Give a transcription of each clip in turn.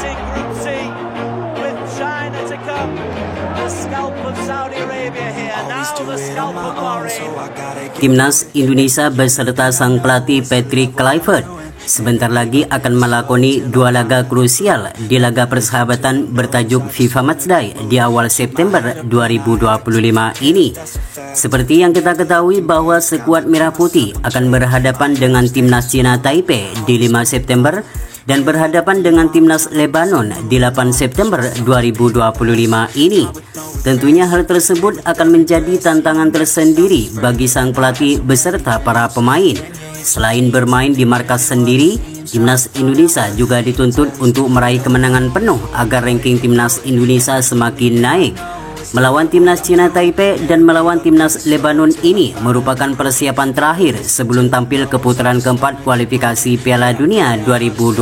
in Group C with China to come. The scalp of Saudi Arabia here. Now the scalp of Bahrain. Timnas Indonesia beserta sang pelatih Patrick Kluivert sebentar lagi akan melakoni dua laga krusial di laga persahabatan bertajuk FIFA Matchday di awal September 2025 ini. Seperti yang kita ketahui bahwa skuad Merah Putih akan berhadapan dengan Timnas Cina Taipei di 5 September dan berhadapan dengan Timnas Lebanon di 8 September 2025 ini. Tentunya hal tersebut akan menjadi tantangan tersendiri bagi sang pelatih beserta para pemain. Selain bermain di markas sendiri, Timnas Indonesia juga dituntut untuk meraih kemenangan penuh agar ranking Timnas Indonesia semakin naik. Melawan Timnas Cina Taipei dan melawan Timnas Lebanon ini merupakan persiapan terakhir sebelum tampil ke putaran keempat kualifikasi Piala Dunia 2026.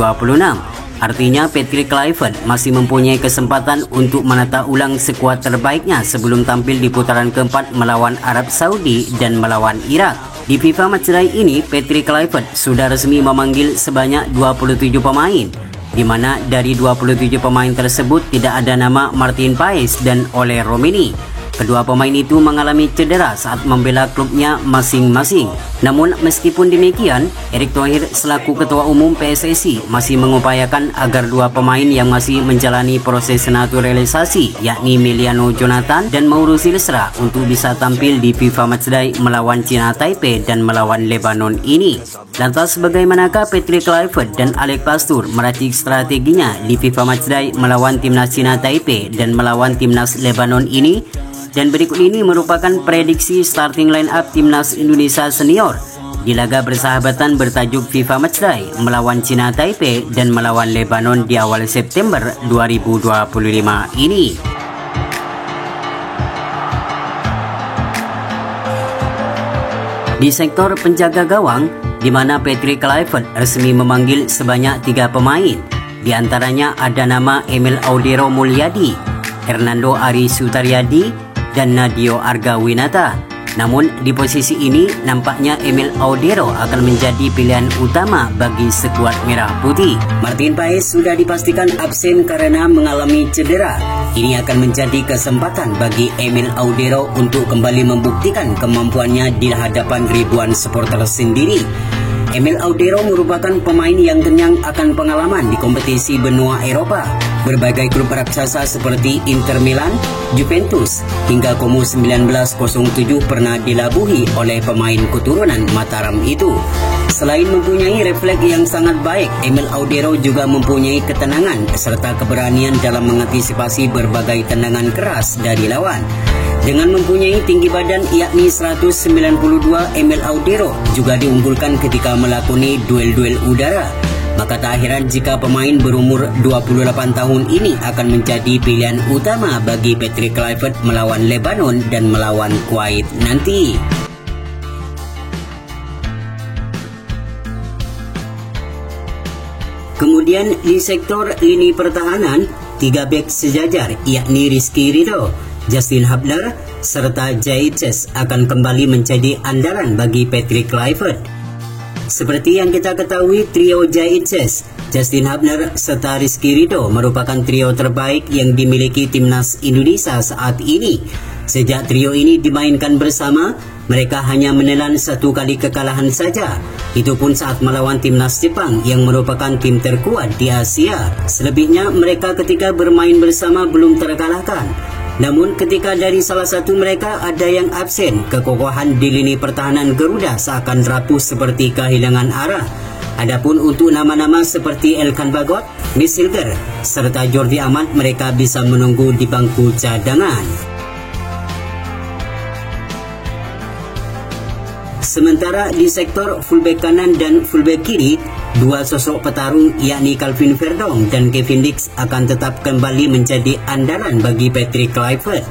Artinya Patrick Kluivert masih mempunyai kesempatan untuk menata ulang skuad terbaiknya sebelum tampil di putaran keempat melawan Arab Saudi dan melawan Irak. Di FIFA Matchday ini, Patrick Kluivert sudah resmi memanggil sebanyak 27 pemain, di mana dari 27 pemain tersebut tidak ada nama Martin Paes dan Ole Romeni. Kedua pemain itu mengalami cedera saat membela klubnya masing-masing. Namun meskipun demikian, Erick Thohir selaku Ketua Umum PSSI masih mengupayakan agar dua pemain yang masih menjalani proses naturalisasi, yakni Emiliano Jonathan dan Mauro Silstra, untuk bisa tampil di FIFA Matchday melawan Cina Taipei dan melawan Lebanon ini. Lantas bagaimanakah Patrick Kluivert dan Alex Pastur meracik strateginya di FIFA Matchday melawan Timnas Cina Taipei dan melawan Timnas Lebanon ini? Dan berikut ini merupakan prediksi starting line up Timnas Indonesia Senior di laga bersahabatan bertajuk FIFA Matchday melawan Cina Taipei dan melawan Lebanon di awal September 2025 ini. Di sektor penjaga gawang, di mana Patrick Kluivert resmi memanggil sebanyak 3 pemain. Di antaranya ada nama Emil Audero Mulyadi, Hernando Ari Sutaryadi, dan Nadio Argawinata. Namun di posisi ini nampaknya Emil Audero akan menjadi pilihan utama bagi skuad Merah Putih. Martin Paes sudah dipastikan absen karena mengalami cedera. Ini akan menjadi kesempatan bagi Emil Audero untuk kembali membuktikan kemampuannya di hadapan ribuan supporter sendiri. Emil Audero merupakan pemain yang kenyang akan pengalaman di kompetisi benua Eropa. Berbagai klub raksasa seperti Inter Milan, Juventus, hingga Como 1907 pernah dilabuhi oleh pemain keturunan Mataram itu. Selain mempunyai refleks yang sangat baik, Emil Audero juga mempunyai ketenangan serta keberanian dalam mengantisipasi berbagai tendangan keras dari lawan. Dengan mempunyai tinggi badan yakni 192, Emil Audero juga diunggulkan ketika melakoni duel-duel udara. Maka tak heran jika pemain berumur 28 tahun ini akan menjadi pilihan utama bagi Patrick Kluivert melawan Lebanon dan melawan Kuwait nanti. Kemudian di sektor lini pertahanan, 3 bek sejajar yakni Rizky Ridho, Justin Hubner, serta Jaites akan kembali menjadi andalan bagi Patrick Kluivert. Seperti yang kita ketahui, trio Jaites, Justin Hubner, serta Rizky Ridho merupakan trio terbaik yang dimiliki Timnas Indonesia saat ini. Sejak trio ini dimainkan bersama, mereka hanya menelan 1 kali kekalahan saja. Itu pun saat melawan Timnas Jepang yang merupakan tim terkuat di Asia. Selebihnya mereka ketika bermain bersama belum terkalahkan. Namun ketika dari salah satu mereka ada yang absen, kekokohan di lini pertahanan Garuda seakan rapuh seperti kehilangan arah. Adapun untuk nama-nama seperti Elkan Bagot, Miss Hilger, serta Jordi Amat, mereka bisa menunggu di bangku cadangan. Sementara di sektor fullback kanan dan fullback kiri, 2 sosok petarung yakni Calvin Verdong dan Kevin Dix akan tetap kembali menjadi andalan bagi Patrick Kluivert.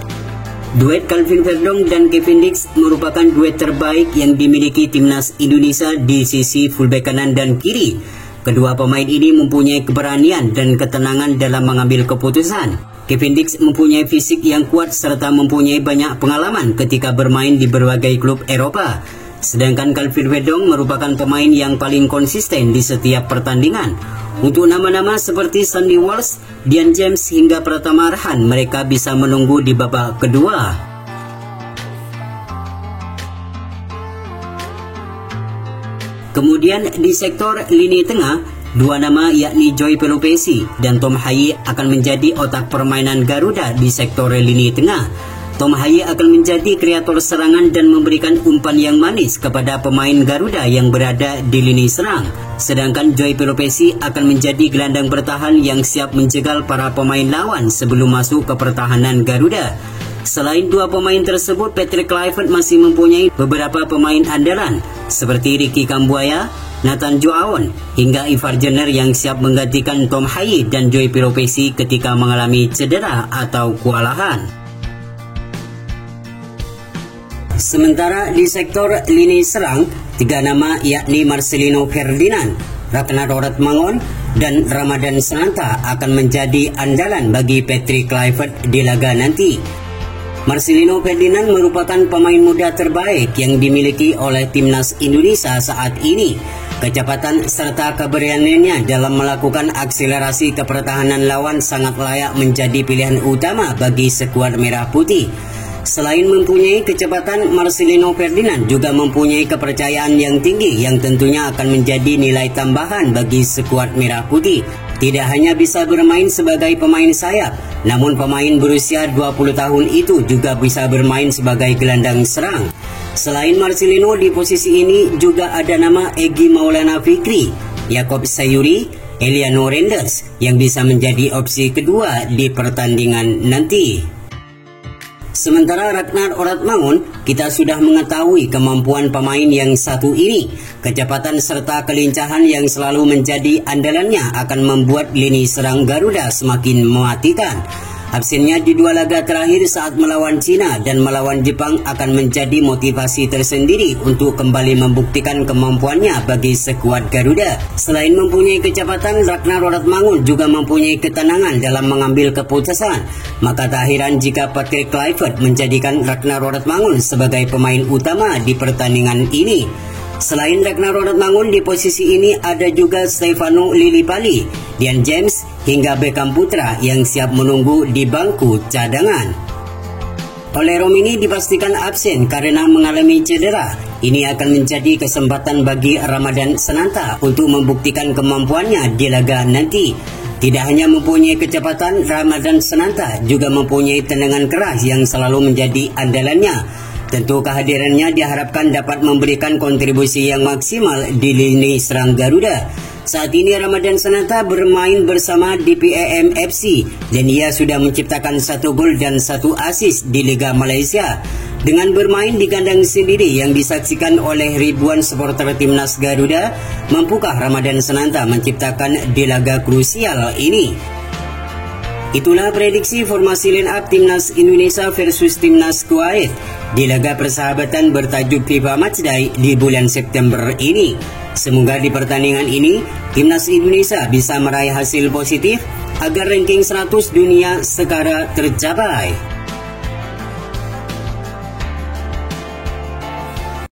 Duet Calvin Verdong dan Kevin Dix merupakan duet terbaik yang dimiliki Timnas Indonesia di sisi fullback kanan dan kiri. Kedua pemain ini mempunyai keberanian dan ketenangan dalam mengambil keputusan. Kevin Dix mempunyai fisik yang kuat serta mempunyai banyak pengalaman ketika bermain di berbagai klub Eropa. Sedangkan Calvin Wedong merupakan pemain yang paling konsisten di setiap pertandingan. Untuk nama-nama seperti Sandy Walsh, Dian James hingga Pratama Arhan, mereka bisa menunggu di babak kedua. Kemudian di sektor lini tengah, dua nama yakni Joy Pelupesi dan Tom Haye akan menjadi otak permainan Garuda di sektor lini tengah. Tom Haye akan menjadi kreator serangan dan memberikan umpan yang manis kepada pemain Garuda yang berada di lini serang. Sedangkan Joy Pelupesi akan menjadi gelandang bertahan yang siap menjegal para pemain lawan sebelum masuk ke pertahanan Garuda. Selain dua pemain tersebut, Patrick Kluivert masih mempunyai beberapa pemain andalan seperti Ricky Kambuaya, Nathan Joaon, hingga Ivar Jenner yang siap menggantikan Tom Haye dan Joy Pelupesi ketika mengalami cedera atau kewalahan. Sementara di sektor lini serang, tiga nama yakni Marcelino Ferdinand, Ragnar Oratmangun, dan Ramadan Sananta akan menjadi andalan bagi Patrick Kluivert di laga nanti. Marcelino Ferdinand merupakan pemain muda terbaik yang dimiliki oleh timnas Indonesia saat ini. Kecepatan serta keberaniannya dalam melakukan akselerasi ke pertahanan lawan sangat layak menjadi pilihan utama bagi skuad merah putih. Selain mempunyai kecepatan, Marcelino Ferdinand juga mempunyai kepercayaan yang tinggi yang tentunya akan menjadi nilai tambahan bagi skuad merah putih. Tidak hanya bisa bermain sebagai pemain sayap, namun pemain berusia 20 tahun itu juga bisa bermain sebagai gelandang serang. Selain Marcelino, di posisi ini juga ada nama Egy Maulana Fikri, Yaakob Sayuri, Eliano Renders yang bisa menjadi opsi kedua di pertandingan nanti. Sementara Ragnar Oratmangun, kita sudah mengetahui kemampuan pemain yang satu ini. Kecepatan serta kelincahan yang selalu menjadi andalannya akan membuat lini serang Garuda semakin mematikan. Absennya di dua laga terakhir saat melawan Cina dan melawan Jepang akan menjadi motivasi tersendiri untuk kembali membuktikan kemampuannya bagi skuad Garuda. Selain mempunyai kecepatan, Ragnar Oratmangun juga mempunyai ketenangan dalam mengambil keputusan. Maka tak heran jika Patrick Kluivert menjadikan Ragnar Oratmangun sebagai pemain utama di pertandingan ini. Selain Ragnar Oratmangun, di posisi ini ada juga Stefano Lillipali, Dian James, hingga Beckham Putra yang siap menunggu di bangku cadangan. Oleh Romini dipastikan absen karena mengalami cedera. Ini akan menjadi kesempatan bagi Ramadan Sananta untuk membuktikan kemampuannya di laga nanti. Tidak hanya mempunyai kecepatan, Ramadan Sananta juga mempunyai tendangan keras yang selalu menjadi andalannya. Tentu kehadirannya diharapkan dapat memberikan kontribusi yang maksimal di lini serang Garuda. Saat ini Ramadan Sananta bermain bersama DPM FC dan ia sudah menciptakan 1 gol dan 1 assist di Liga Malaysia. Dengan bermain di kandang sendiri yang disaksikan oleh ribuan supporter timnas Garuda, mampukah Ramadan Sananta menciptakan di laga krusial ini? Itulah prediksi formasi line up timnas Indonesia versus timnas Kuwait di laga persahabatan bertajuk FIFA Matchday di bulan September ini. Semoga di pertandingan ini timnas Indonesia bisa meraih hasil positif agar ranking 100 dunia segera tercapai.